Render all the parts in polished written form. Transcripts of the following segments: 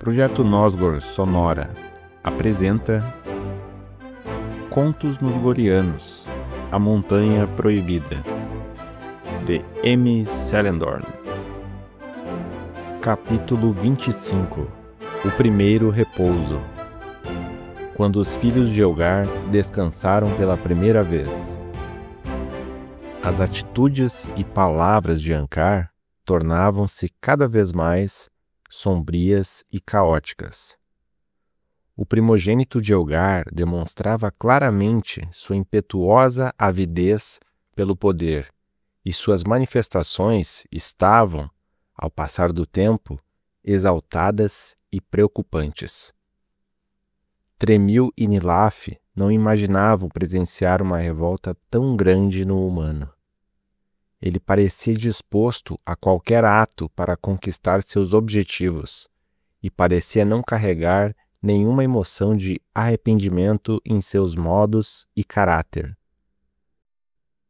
Projeto Nosgor Sonora apresenta Contos Nosgorianos, A Montanha Proibida, de M. Selendorn. Capítulo 25. O Primeiro Repouso. Quando os filhos de Elgar descansaram pela primeira vez. As atitudes e palavras de Ankar tornavam-se cada vez mais sombrias e caóticas. O primogênito de Elgar demonstrava claramente sua impetuosa avidez pelo poder, e suas manifestações estavam, ao passar do tempo, exaltadas e preocupantes. Tremil e Nilaf não imaginavam presenciar uma revolta tão grande no humano. Ele parecia disposto a qualquer ato para conquistar seus objetivos e parecia não carregar nenhuma emoção de arrependimento em seus modos e caráter.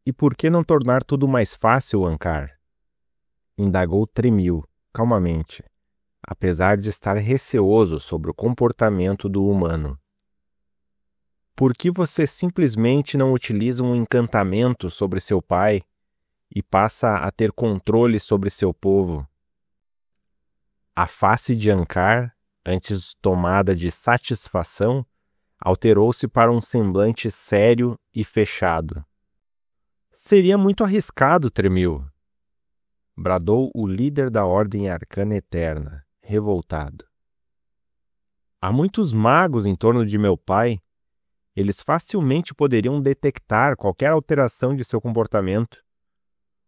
E por que não tornar tudo mais fácil, Ankar? Indagou Tremil, calmamente, apesar de estar receoso sobre o comportamento do humano. Por que você simplesmente não utiliza um encantamento sobre seu pai e passa a ter controle sobre seu povo? A face de Ankar, antes tomada de satisfação, alterou-se para um semblante sério e fechado. Seria muito arriscado, Tremil, bradou o líder da Ordem Arcana Eterna, revoltado. Há muitos magos em torno de meu pai. Eles facilmente poderiam detectar qualquer alteração de seu comportamento.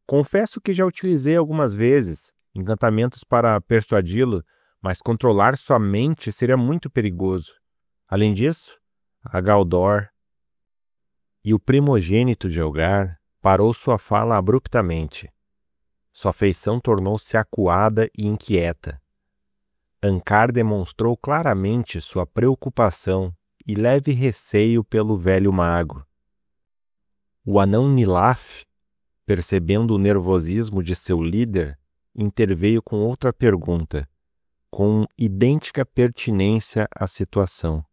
Confesso que já utilizei algumas vezes encantamentos para persuadi-lo, mas controlar sua mente seria muito perigoso. Além disso, a Galdor... E o primogênito de Elgar parou sua fala abruptamente. Sua feição tornou-se acuada e inquieta. Ankar demonstrou claramente sua preocupação e leve receio pelo velho mago. O anão Nilaf, percebendo o nervosismo de seu líder, interveio com outra pergunta, com idêntica pertinência à situação.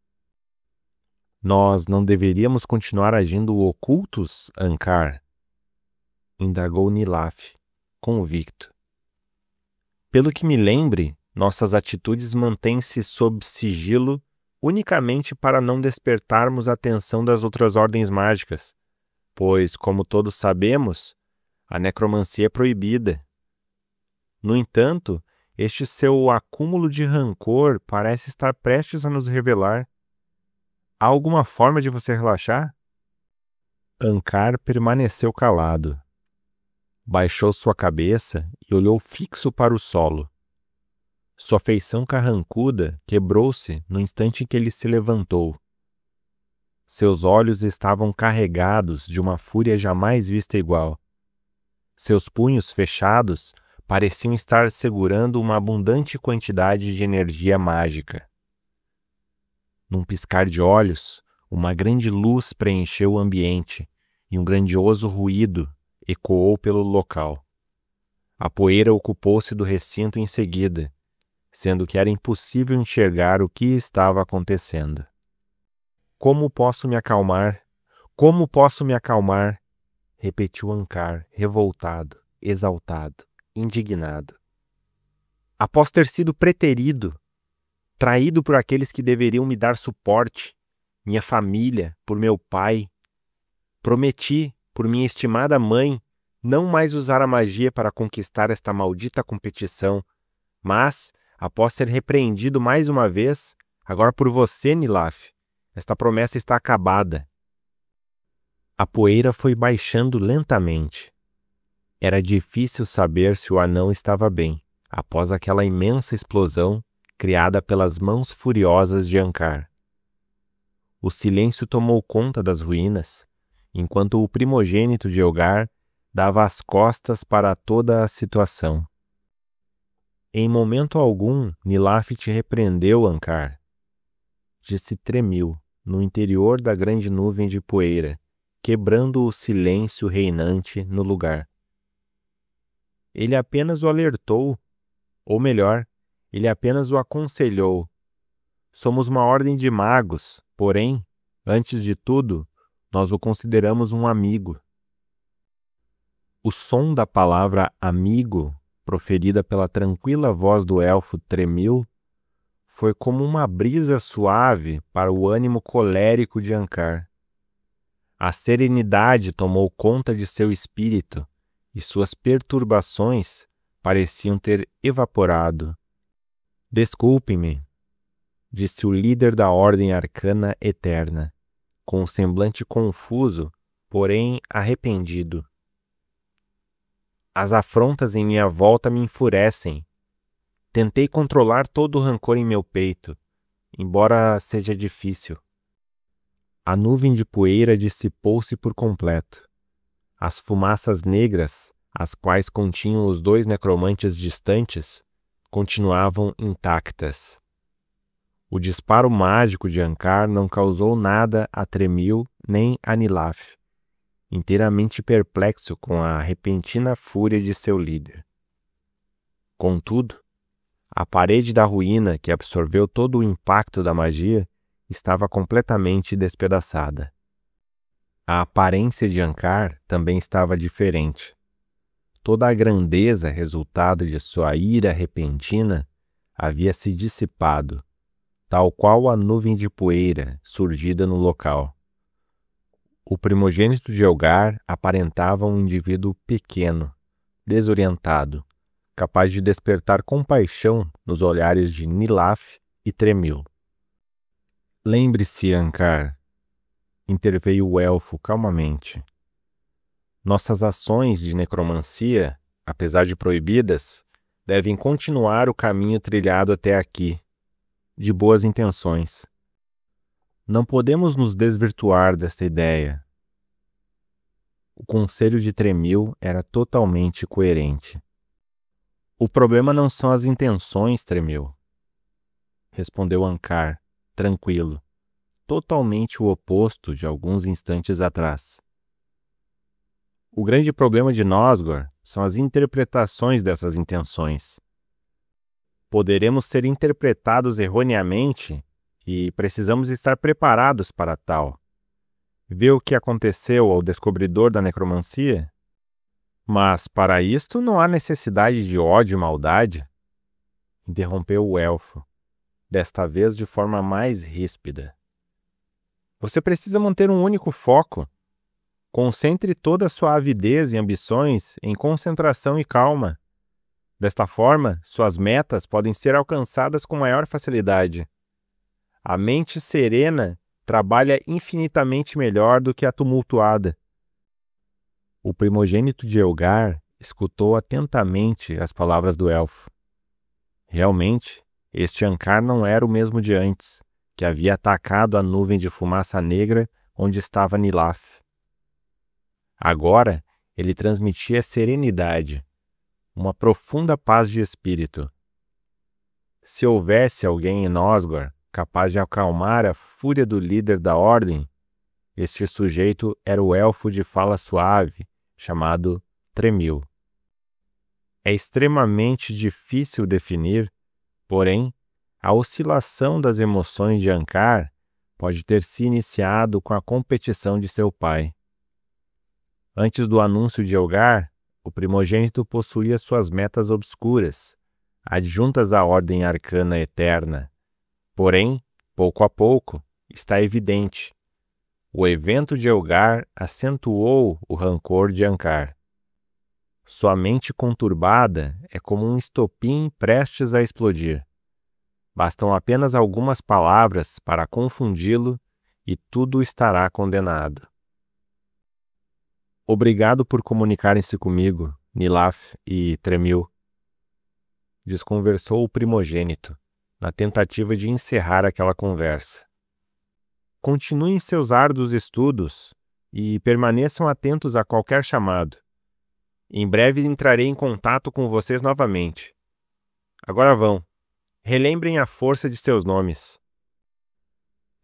Nós não deveríamos continuar agindo ocultos, Ankar? Indagou Nilaf, convicto. Pelo que me lembre, nossas atitudes mantêm-se sob sigilo unicamente para não despertarmos a atenção das outras ordens mágicas, pois, como todos sabemos, a necromancia é proibida. No entanto, este seu acúmulo de rancor parece estar prestes a nos revelar. Há alguma forma de você relaxar? Ankar permaneceu calado. Baixou sua cabeça e olhou fixo para o solo. Sua feição carrancuda quebrou-se no instante em que ele se levantou. Seus olhos estavam carregados de uma fúria jamais vista igual. Seus punhos fechados pareciam estar segurando uma abundante quantidade de energia mágica. Num piscar de olhos, uma grande luz preencheu o ambiente e um grandioso ruído ecoou pelo local. A poeira ocupou-se do recinto em seguida, sendo que era impossível enxergar o que estava acontecendo. Como posso me acalmar? Como posso me acalmar? Repetiu Ankar, revoltado, exaltado, indignado. Após ter sido preterido, traído por aqueles que deveriam me dar suporte, minha família, por meu pai, prometi, por minha estimada mãe, não mais usar a magia para conquistar esta maldita competição, mas, após ser repreendido mais uma vez, agora por você, Nilaf, esta promessa está acabada. A poeira foi baixando lentamente. Era difícil saber se o anão estava bem, após aquela imensa explosão criada pelas mãos furiosas de Ankar. O silêncio tomou conta das ruínas, enquanto o primogênito de Elgar dava as costas para toda a situação. Em momento algum, Nilaf te repreendeu, Ankar, disse Tremil, no interior da grande nuvem de poeira, quebrando o silêncio reinante no lugar. Ele apenas o alertou, ou melhor, Ele apenas o aconselhou. Somos uma ordem de magos, porém, antes de tudo, nós o consideramos um amigo. O som da palavra amigo, proferida pela tranquila voz do elfo Tremil, foi como uma brisa suave para o ânimo colérico de Ankar. A serenidade tomou conta de seu espírito e suas perturbações pareciam ter evaporado. Desculpe-me, disse o líder da Ordem Arcana Eterna, com um semblante confuso, porém arrependido. As afrontas em minha volta me enfurecem. Tentei controlar todo o rancor em meu peito, embora seja difícil. A nuvem de poeira dissipou-se por completo. As fumaças negras, as quais continham os 2 necromantes distantes, continuavam intactas. O disparo mágico de Ankar não causou nada a Tremil nem a Nilaf, inteiramente perplexo com a repentina fúria de seu líder. Contudo, a parede da ruína que absorveu todo o impacto da magia estava completamente despedaçada. A aparência de Ankar também estava diferente. Toda a grandeza resultado de sua ira repentina havia se dissipado, tal qual a nuvem de poeira surgida no local. O primogênito de Elgar aparentava um indivíduo pequeno, desorientado, capaz de despertar compaixão nos olhares de Nilaf e Tremil. Lembre-se, Ankar, interveio o elfo calmamente. Nossas ações de necromancia, apesar de proibidas, devem continuar o caminho trilhado até aqui, de boas intenções. Não podemos nos desvirtuar desta ideia. O conselho de Tremil era totalmente coerente. O problema não são as intenções, Tremil, respondeu Ankar, tranquilo, totalmente o oposto de alguns instantes atrás. O grande problema de Nosgor são as interpretações dessas intenções. Poderemos ser interpretados erroneamente e precisamos estar preparados para tal. Vê o que aconteceu ao descobridor da necromancia? Mas para isto não há necessidade de ódio e maldade, interrompeu o elfo, desta vez de forma mais ríspida. Você precisa manter um único foco. Concentre toda a sua avidez e ambições em concentração e calma. Desta forma, suas metas podem ser alcançadas com maior facilidade. A mente serena trabalha infinitamente melhor do que a tumultuada. O primogênito de Elgar escutou atentamente as palavras do elfo. Realmente, este Ankar não era o mesmo de antes, que havia atacado a nuvem de fumaça negra onde estava Nilaf. Agora, ele transmitia serenidade, uma profunda paz de espírito. Se houvesse alguém em Nosgor capaz de acalmar a fúria do líder da ordem, este sujeito era o elfo de fala suave, chamado Tremil. É extremamente difícil definir, porém, a oscilação das emoções de Ankar pode ter se iniciado com a competição de seu pai. Antes do anúncio de Elgar, o primogênito possuía suas metas obscuras, adjuntas à Ordem Arcana Eterna. Porém, pouco a pouco, está evidente. O evento de Elgar acentuou o rancor de Ankar. Sua mente conturbada é como um estopim prestes a explodir. Bastam apenas algumas palavras para confundi-lo e tudo estará condenado. Obrigado por comunicarem-se comigo, Nilaf e Tremil, desconversou o primogênito, na tentativa de encerrar aquela conversa. Continuem seus árduos estudos e permaneçam atentos a qualquer chamado. Em breve entrarei em contato com vocês novamente. Agora vão. Relembrem a força de seus nomes.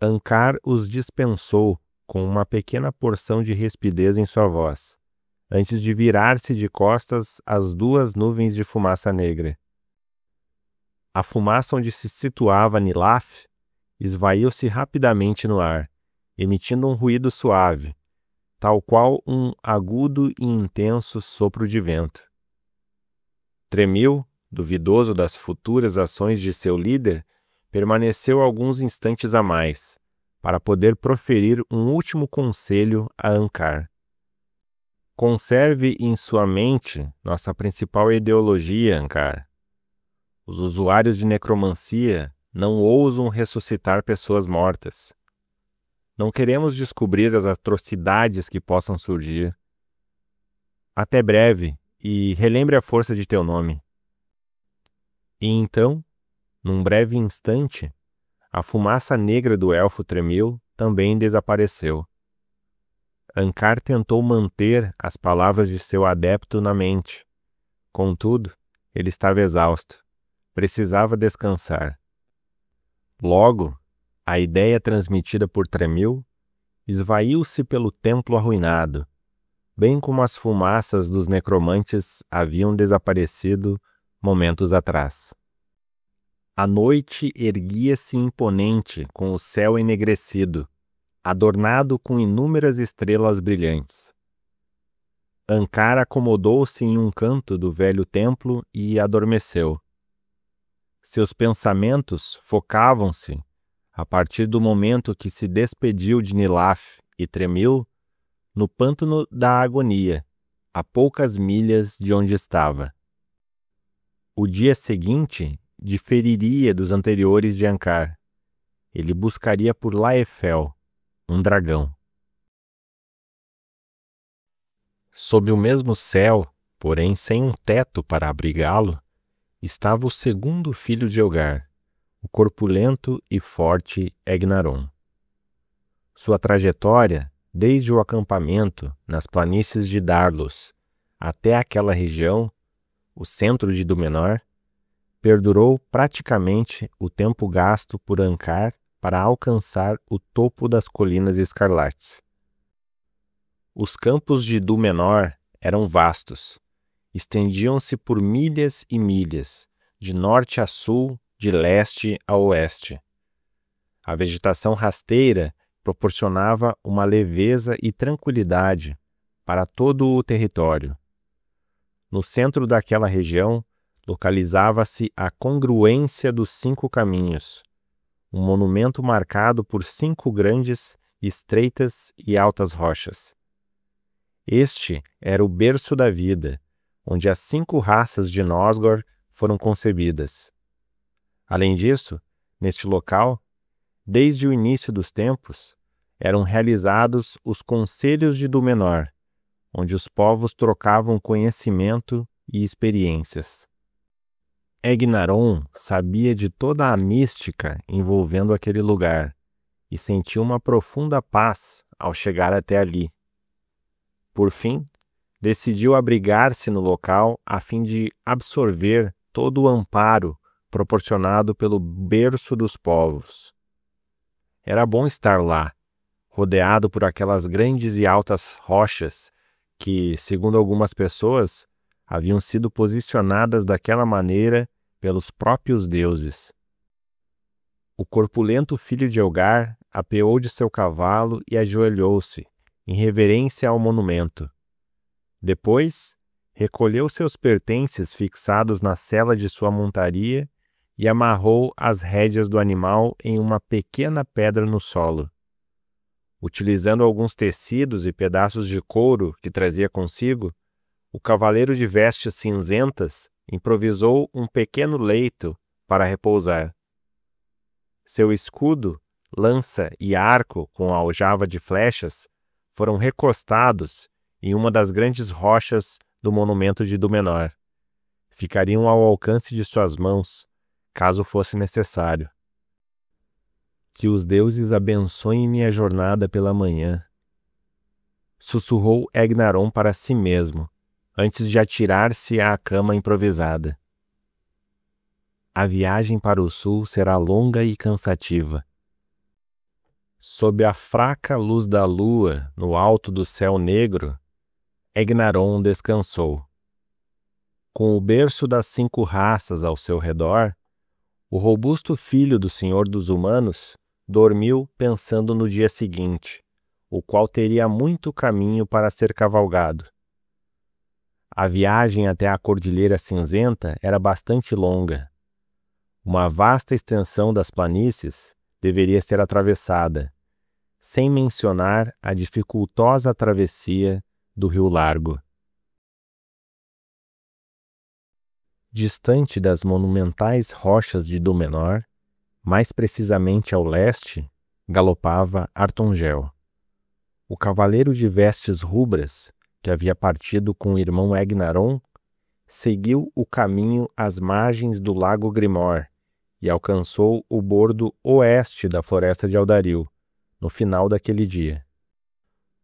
Ankar os dispensou com uma pequena porção de rispidez em sua voz, antes de virar-se de costas às 2 nuvens de fumaça negra. A fumaça onde se situava Nilaf esvaiu-se rapidamente no ar, emitindo um ruído suave, tal qual um agudo e intenso sopro de vento. Tremil, duvidoso das futuras ações de seu líder, permaneceu alguns instantes a mais, para poder proferir um último conselho a Ankar. Conserve em sua mente nossa principal ideologia, Ankar. Os usuários de necromancia não ousam ressuscitar pessoas mortas. Não queremos descobrir as atrocidades que possam surgir. Até breve, e relembre a força de teu nome. E então, num breve instante, a fumaça negra do elfo Tremil também desapareceu. Ankar tentou manter as palavras de seu adepto na mente. Contudo, ele estava exausto. Precisava descansar. Logo, a ideia transmitida por Tremil esvaiu-se pelo templo arruinado, bem como as fumaças dos necromantes haviam desaparecido momentos atrás. A noite erguia-se imponente com o céu enegrecido, adornado com inúmeras estrelas brilhantes. Ankar acomodou-se em um canto do velho templo e adormeceu. Seus pensamentos focavam-se, a partir do momento que se despediu de Nilaf e Tremil, no pântano da agonia, a poucas milhas de onde estava. O dia seguinte diferiria dos anteriores de Ankar. Ele buscaria por Laefel, um dragão. Sob o mesmo céu, porém sem um teto para abrigá-lo, estava o segundo filho de Elgar, o corpulento e forte Egnaron. Sua trajetória, desde o acampamento nas planícies de Darlos até aquela região, o centro de Dúmenor, perdurou praticamente o tempo gasto por Ankar para alcançar o topo das Colinas Escarlates. Os campos de Dúmenor eram vastos, estendiam-se por milhas e milhas, de norte a sul, de leste a oeste. A vegetação rasteira proporcionava uma leveza e tranquilidade para todo o território. No centro daquela região, localizava-se a congruência dos 5 caminhos, um monumento marcado por 5 grandes, estreitas e altas rochas. Este era o berço da vida, onde as 5 raças de Nosgor foram concebidas. Além disso, neste local, desde o início dos tempos, eram realizados os Conselhos de Dúmenor, onde os povos trocavam conhecimento e experiências. Egnaron sabia de toda a mística envolvendo aquele lugar e sentiu uma profunda paz ao chegar até ali. Por fim, decidiu abrigar-se no local a fim de absorver todo o amparo proporcionado pelo berço dos povos. Era bom estar lá, rodeado por aquelas grandes e altas rochas que, segundo algumas pessoas, haviam sido posicionadas daquela maneira pelos próprios deuses. O corpulento filho de Elgar apeou de seu cavalo e ajoelhou-se, em reverência ao monumento. Depois, recolheu seus pertences fixados na sela de sua montaria e amarrou as rédeas do animal em uma pequena pedra no solo. Utilizando alguns tecidos e pedaços de couro que trazia consigo, o cavaleiro de vestes cinzentas improvisou um pequeno leito para repousar. Seu escudo, lança e arco com aljava de flechas foram recostados em uma das grandes rochas do monumento de Dúmenor. Ficariam ao alcance de suas mãos, caso fosse necessário. Que os deuses abençoem minha jornada pela manhã, sussurrou Egnaron para si mesmo, antes de atirar-se à cama improvisada. A viagem para o sul será longa e cansativa. Sob a fraca luz da lua, no alto do céu negro, Egnaron descansou. Com o berço das 5 raças ao seu redor, O robusto filho do Senhor dos Humanos dormiu pensando no dia seguinte, o qual teria muito caminho para ser cavalgado. A viagem até a Cordilheira Cinzenta era bastante longa. Uma vasta extensão das planícies deveria ser atravessada, sem mencionar a dificultosa travessia do Rio Largo. Distante das monumentais rochas de Dúmenor, mais precisamente ao leste, galopava Artongel. O cavaleiro de vestes rubras, que havia partido com o irmão Egnaron, seguiu o caminho às margens do lago Grimor e alcançou o bordo oeste da floresta de Aldaril, no final daquele dia.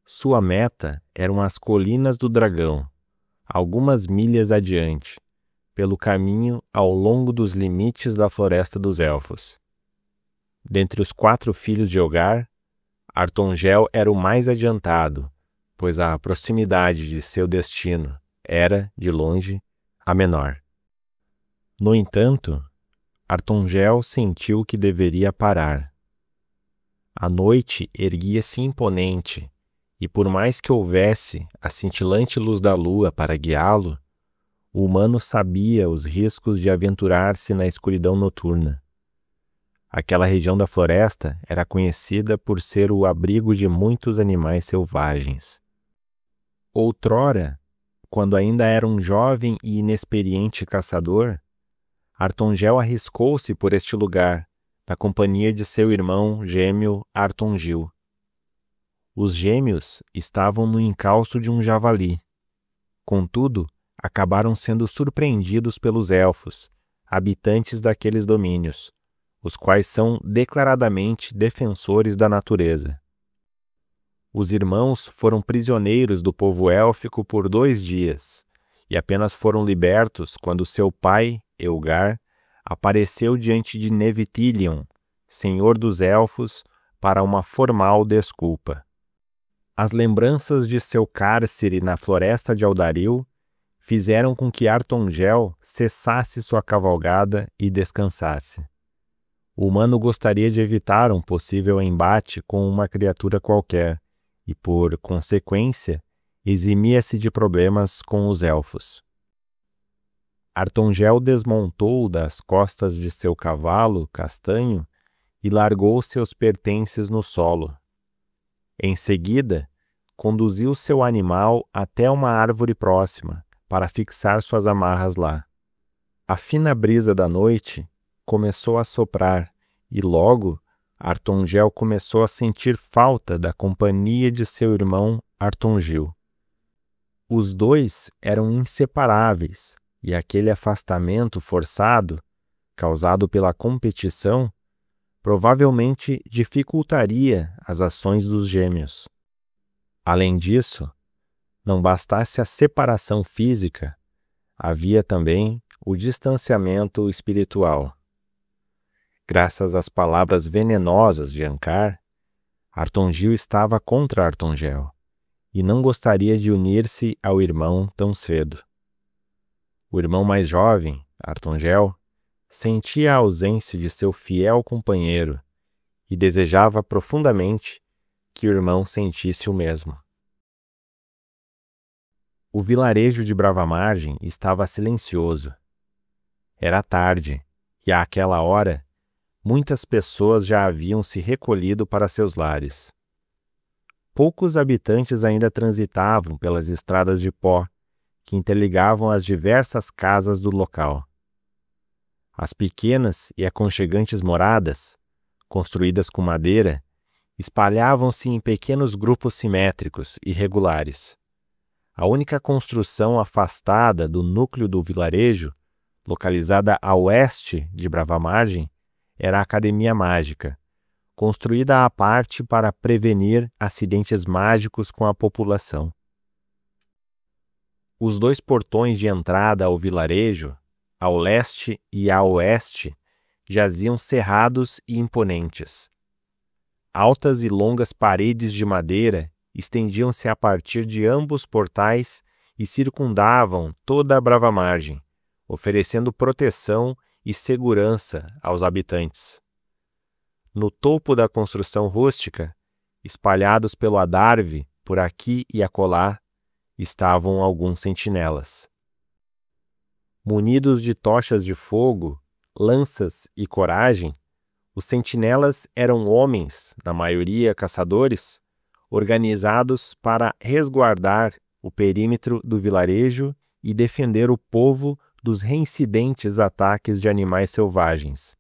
Sua meta eram as Colinas do Dragão, algumas milhas adiante, pelo caminho ao longo dos limites da Floresta dos Elfos. Dentre os 4 filhos de Elgar, Artongel era o mais adiantado, pois a proximidade de seu destino era, de longe, a menor. No entanto, Artongel sentiu que deveria parar. A noite erguia-se imponente, e por mais que houvesse a cintilante luz da lua para guiá-lo, o humano sabia os riscos de aventurar-se na escuridão noturna. Aquela região da floresta era conhecida por ser o abrigo de muitos animais selvagens. Outrora, quando ainda era um jovem e inexperiente caçador, Artongel arriscou-se por este lugar, na companhia de seu irmão gêmeo Artongil. Os gêmeos estavam no encalço de um javali. Contudo, acabaram sendo surpreendidos pelos elfos, habitantes daqueles domínios, os quais são declaradamente defensores da natureza. Os irmãos foram prisioneiros do povo élfico por 2 dias, e apenas foram libertos quando seu pai, Elgar, apareceu diante de Nevitilion, senhor dos elfos, para uma formal desculpa. As lembranças de seu cárcere na floresta de Aldaril fizeram com que Artongel cessasse sua cavalgada e descansasse. O humano gostaria de evitar um possível embate com uma criatura qualquer e, por consequência, eximia-se de problemas com os elfos. Artongel desmontou das costas de seu cavalo castanho e largou seus pertences no solo. Em seguida, conduziu seu animal até uma árvore próxima, para fixar suas amarras lá. A fina brisa da noite começou a soprar e logo Artongel começou a sentir falta da companhia de seu irmão Artongil. Os 2 eram inseparáveis e aquele afastamento forçado, causado pela competição, provavelmente dificultaria as ações dos gêmeos. Além disso, não bastasse a separação física, havia também o distanciamento espiritual. Graças às palavras venenosas de Ankar, Artongil estava contra Artongel e não gostaria de unir-se ao irmão tão cedo. O irmão mais jovem, Artongel, sentia a ausência de seu fiel companheiro e desejava profundamente que o irmão sentisse o mesmo. O vilarejo de Brava-Margem estava silencioso. Era tarde, e àquela hora, muitas pessoas já haviam se recolhido para seus lares. Poucos habitantes ainda transitavam pelas estradas de pó que interligavam as diversas casas do local. As pequenas e aconchegantes moradas, construídas com madeira, espalhavam-se em pequenos grupos simétricos e regulares. A única construção afastada do núcleo do vilarejo, localizada a oeste de Brava-Margem, era a Academia Mágica, construída à parte para prevenir acidentes mágicos com a população. Os 2 portões de entrada ao vilarejo, ao leste e a oeste, jaziam cerrados e imponentes. Altas e longas paredes de madeira estendiam-se a partir de ambos portais e circundavam toda a Brava-Margem, oferecendo proteção e segurança aos habitantes. No topo da construção rústica, espalhados pelo adarve, por aqui e acolá, estavam alguns sentinelas. Munidos de tochas de fogo, lanças e coragem, os sentinelas eram homens, na maioria caçadores, organizados para resguardar o perímetro do vilarejo e defender o povo dos reincidentes ataques de animais selvagens.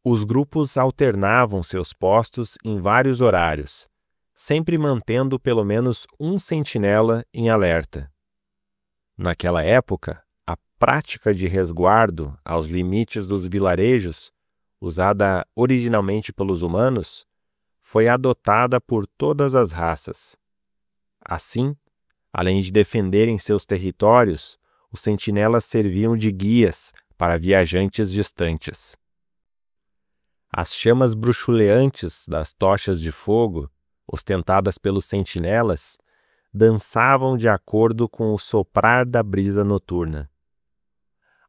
Os grupos alternavam seus postos em vários horários, sempre mantendo pelo menos um sentinela em alerta. Naquela época, a prática de resguardo aos limites dos vilarejos, usada originalmente pelos humanos, foi adotada por todas as raças. Assim, além de defenderem seus territórios, os sentinelas serviam de guias para viajantes distantes. As chamas bruxuleantes das tochas de fogo, ostentadas pelos sentinelas, dançavam de acordo com o soprar da brisa noturna.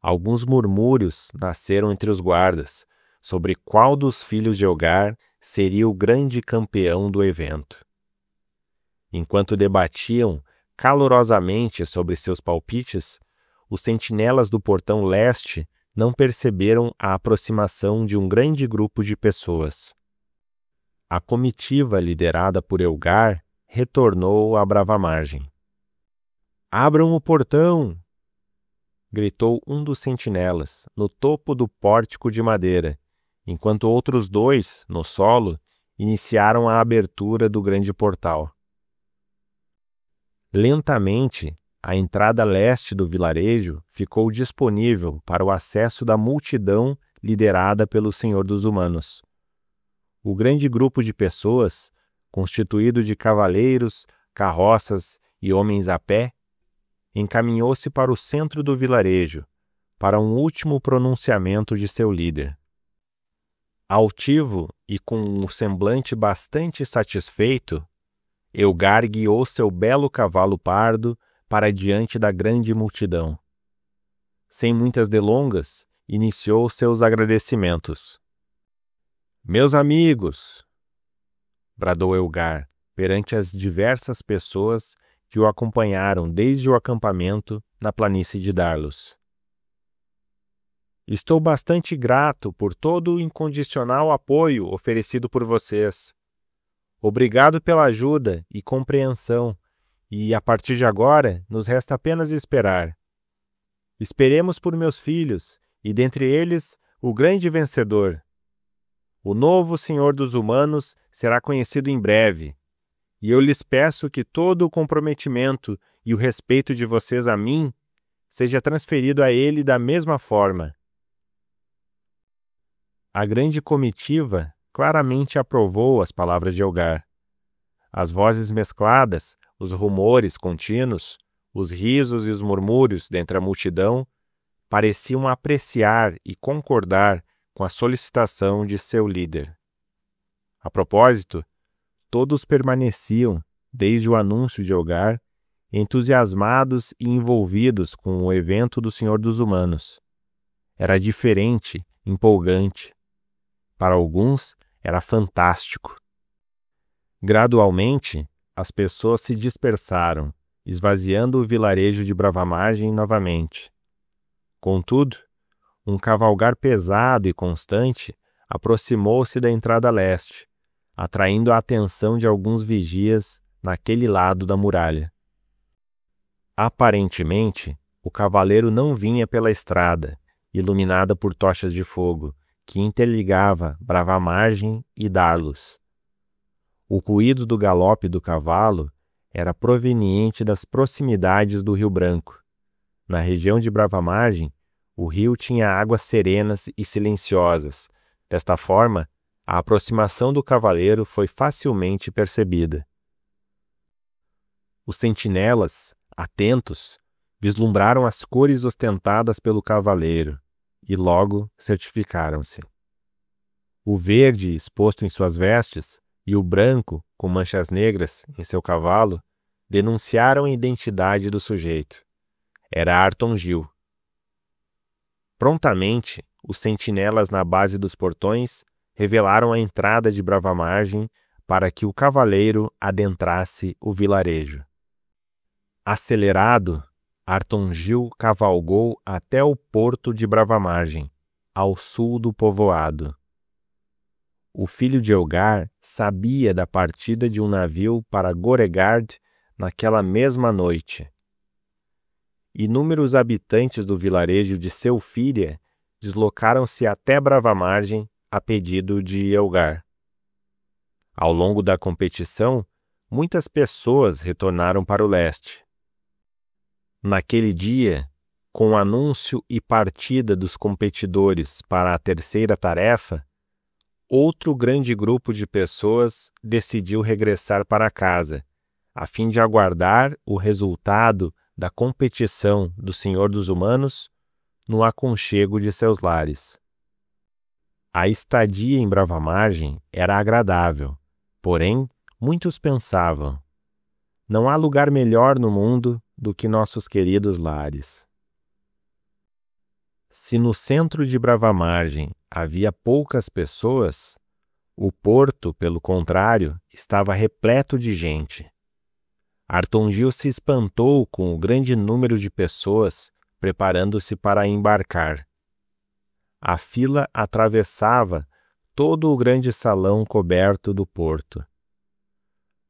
Alguns murmúrios nasceram entre os guardas sobre qual dos filhos de Elgar seria o grande campeão do evento. Enquanto debatiam calorosamente sobre seus palpites, os sentinelas do portão leste não perceberam a aproximação de um grande grupo de pessoas. A comitiva liderada por Elgar retornou à brava margem. "Abram o portão!" gritou um dos sentinelas, no topo do pórtico de madeira, enquanto outros dois, no solo, iniciaram a abertura do grande portal. Lentamente, a entrada leste do vilarejo ficou disponível para o acesso da multidão liderada pelo Senhor dos Humanos. O grande grupo de pessoas, constituído de cavaleiros, carroças e homens a pé, encaminhou-se para o centro do vilarejo, para um último pronunciamento de seu líder. Altivo e com um semblante bastante satisfeito, Elgar guiou seu belo cavalo pardo para diante da grande multidão. Sem muitas delongas, iniciou seus agradecimentos. "Meus amigos!" bradou Elgar perante as diversas pessoas que o acompanharam desde o acampamento na planície de Darlos. "Estou bastante grato por todo o incondicional apoio oferecido por vocês. Obrigado pela ajuda e compreensão, e a partir de agora nos resta apenas esperar. Esperemos por meus filhos, e dentre eles o grande vencedor. O novo Senhor dos Humanos será conhecido em breve, e eu lhes peço que todo o comprometimento e o respeito de vocês a mim seja transferido a ele da mesma forma." A grande comitiva claramente aprovou as palavras de Elgar. As vozes mescladas, os rumores contínuos, os risos e os murmúrios dentre a multidão pareciam apreciar e concordar com a solicitação de seu líder. A propósito, todos permaneciam, desde o anúncio de Elgar, entusiasmados e envolvidos com o evento do Senhor dos Humanos. Era diferente, empolgante. Para alguns, era fantástico. Gradualmente, as pessoas se dispersaram, esvaziando o vilarejo de Brava Margem novamente. Contudo, um cavalgar pesado e constante aproximou-se da entrada leste, atraindo a atenção de alguns vigias naquele lado da muralha. Aparentemente, o cavaleiro não vinha pela estrada, iluminada por tochas de fogo, que interligava Brava Margem e Darlos. O ruído do galope do cavalo era proveniente das proximidades do Rio Branco. Na região de Brava Margem, o rio tinha águas serenas e silenciosas. Desta forma, a aproximação do cavaleiro foi facilmente percebida. Os sentinelas, atentos, vislumbraram as cores ostentadas pelo cavaleiro e logo certificaram-se. O verde exposto em suas vestes e o branco, com manchas negras, em seu cavalo, denunciaram a identidade do sujeito. Era Arton Gil. Prontamente, os sentinelas na base dos portões revelaram a entrada de Brava-Margem para que o cavaleiro adentrasse o vilarejo. Acelerado, Artongil cavalgou até o porto de Brava-Margem, ao sul do povoado. O filho de Elgar sabia da partida de um navio para Goregard naquela mesma noite. Inúmeros habitantes do vilarejo de Selfíria deslocaram-se até Brava-Margem a pedido de Elgar. Ao longo da competição, muitas pessoas retornaram para o leste. Naquele dia, com o anúncio e partida dos competidores para a terceira tarefa, outro grande grupo de pessoas decidiu regressar para casa, a fim de aguardar o resultado da competição do Senhor dos Humanos no aconchego de seus lares. A estadia em Brava-Margem era agradável, porém, muitos pensavam: não há lugar melhor no mundo do que nossos queridos lares. Se no centro de Brava-Margem havia poucas pessoas, o porto, pelo contrário, estava repleto de gente. Artongil se espantou com o grande número de pessoas preparando-se para embarcar. A fila atravessava todo o grande salão coberto do porto.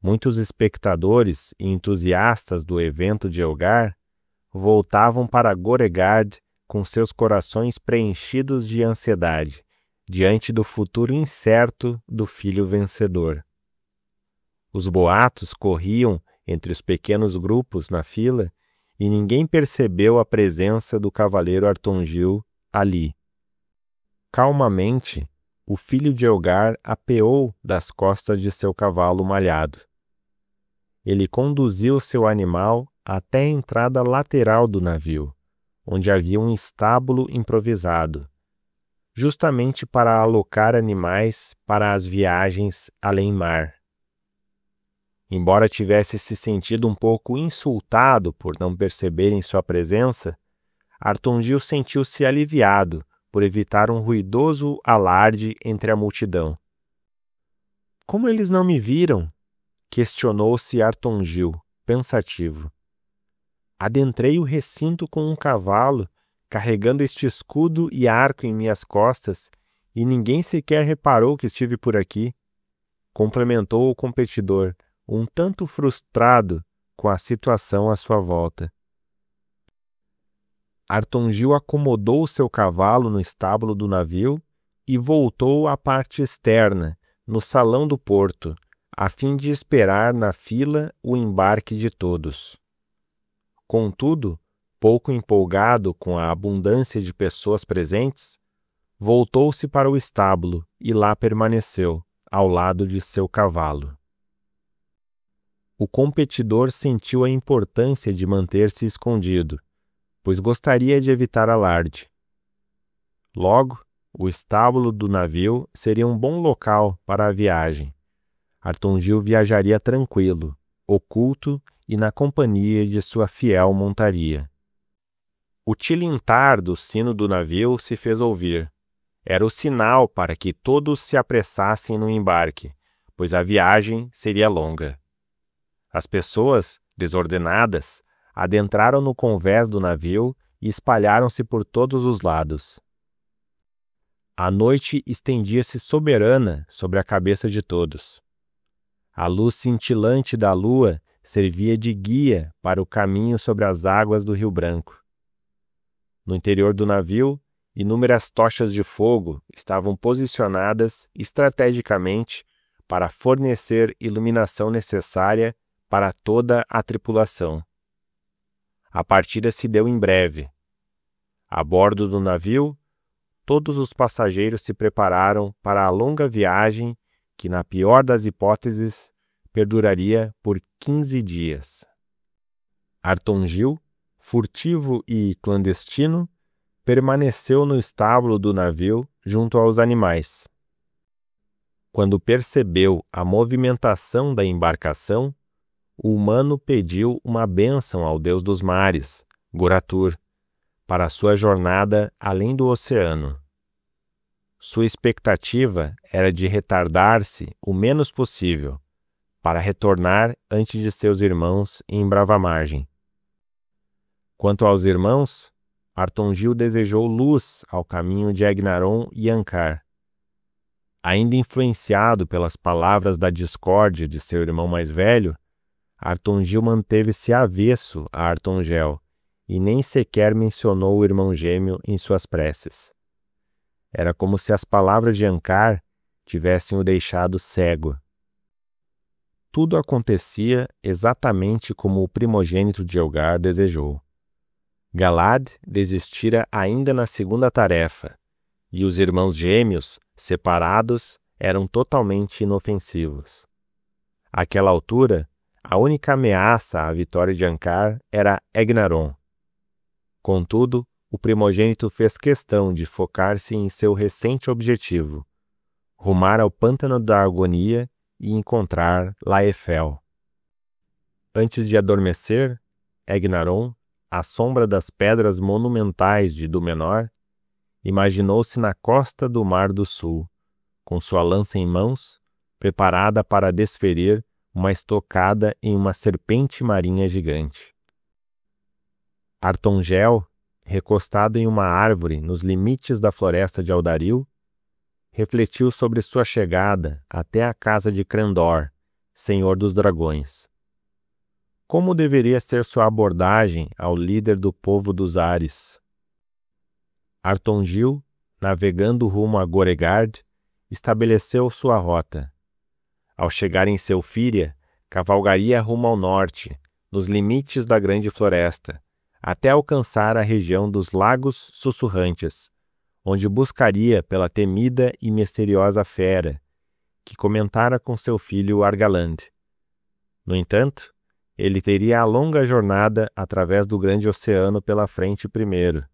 Muitos espectadores e entusiastas do evento de Elgar voltavam para Goregard com seus corações preenchidos de ansiedade, diante do futuro incerto do filho vencedor. Os boatos corriam entre os pequenos grupos na fila e ninguém percebeu a presença do cavaleiro Artongil ali. Calmamente, o filho de Elgar apeou das costas de seu cavalo malhado. Ele conduziu seu animal até a entrada lateral do navio, onde havia um estábulo improvisado, justamente para alocar animais para as viagens além-mar. Embora tivesse se sentido um pouco insultado por não perceberem sua presença, Artongil sentiu-se aliviado por evitar um ruidoso alarde entre a multidão. Como eles não me viram? Questionou-se Artongil, pensativo. Adentrei o recinto com um cavalo, carregando este escudo e arco em minhas costas, e ninguém sequer reparou que estive por aqui, complementou o competidor, um tanto frustrado com a situação à sua volta. Artongil acomodou seu cavalo no estábulo do navio e voltou à parte externa, no salão do porto, a fim de esperar na fila o embarque de todos. Contudo, pouco empolgado com a abundância de pessoas presentes, voltou-se para o estábulo e lá permaneceu, ao lado de seu cavalo. O competidor sentiu a importância de manter-se escondido, pois gostaria de evitar alarde. Logo, o estábulo do navio seria um bom local para a viagem. Artongil viajaria tranquilo, oculto e na companhia de sua fiel montaria. O tilintar do sino do navio se fez ouvir. Era o sinal para que todos se apressassem no embarque, pois a viagem seria longa. As pessoas, desordenadas, adentraram no convés do navio e espalharam-se por todos os lados. A noite estendia-se soberana sobre a cabeça de todos. A luz cintilante da lua servia de guia para o caminho sobre as águas do Rio Branco. No interior do navio, inúmeras tochas de fogo estavam posicionadas estrategicamente para fornecer iluminação necessária para toda a tripulação. A partida se deu em breve. A bordo do navio, todos os passageiros se prepararam para a longa viagem que, na pior das hipóteses, perduraria por 15 dias. Artongil, furtivo e clandestino, permaneceu no estábulo do navio junto aos animais. Quando percebeu a movimentação da embarcação, o humano pediu uma bênção ao deus dos mares, Goratur, para sua jornada além do oceano. Sua expectativa era de retardar-se o menos possível, para retornar antes de seus irmãos em brava margem. Quanto aos irmãos, Artongil desejou luz ao caminho de Egnaron e Ankar. Ainda influenciado pelas palavras da discórdia de seu irmão mais velho, Artongil manteve-se avesso a Artongel e nem sequer mencionou o irmão gêmeo em suas preces. Era como se as palavras de Ankar tivessem o deixado cego. Tudo acontecia exatamente como o primogênito de Elgar desejou. Galad desistira ainda na segunda tarefa, e os irmãos gêmeos, separados, eram totalmente inofensivos. Àquela altura, a única ameaça à vitória de Ankar era Egnaron. Contudo, o primogênito fez questão de focar-se em seu recente objetivo, rumar ao pântano da Argonia e encontrar Laefel. Antes de adormecer, Egnaron, à sombra das pedras monumentais de Dúmenor, imaginou-se na costa do Mar do Sul, com sua lança em mãos, preparada para desferir uma estocada em uma serpente marinha gigante. Artongel, recostado em uma árvore nos limites da floresta de Aldaril, refletiu sobre sua chegada até a casa de Crandor, senhor dos dragões. Como deveria ser sua abordagem ao líder do povo dos Ares? Artongil, navegando rumo a Goregard, estabeleceu sua rota. Ao chegar em Selfíria, cavalgaria rumo ao norte, nos limites da grande floresta, até alcançar a região dos Lagos Sussurrantes, onde buscaria pela temida e misteriosa fera, que comentara com seu filho Argaland. No entanto, ele teria a longa jornada através do grande oceano pela frente primeiro.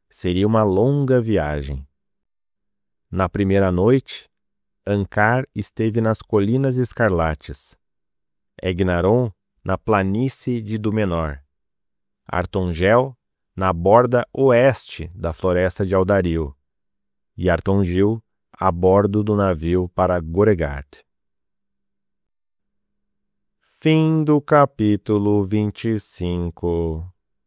Seria uma longa viagem. Na primeira noite, Ankar esteve nas Colinas Escarlates, Egnaron na planície de Dúmenor, Artongel na borda oeste da floresta de Aldaril e Artongil a bordo do navio para Goregard. Fim do capítulo 25.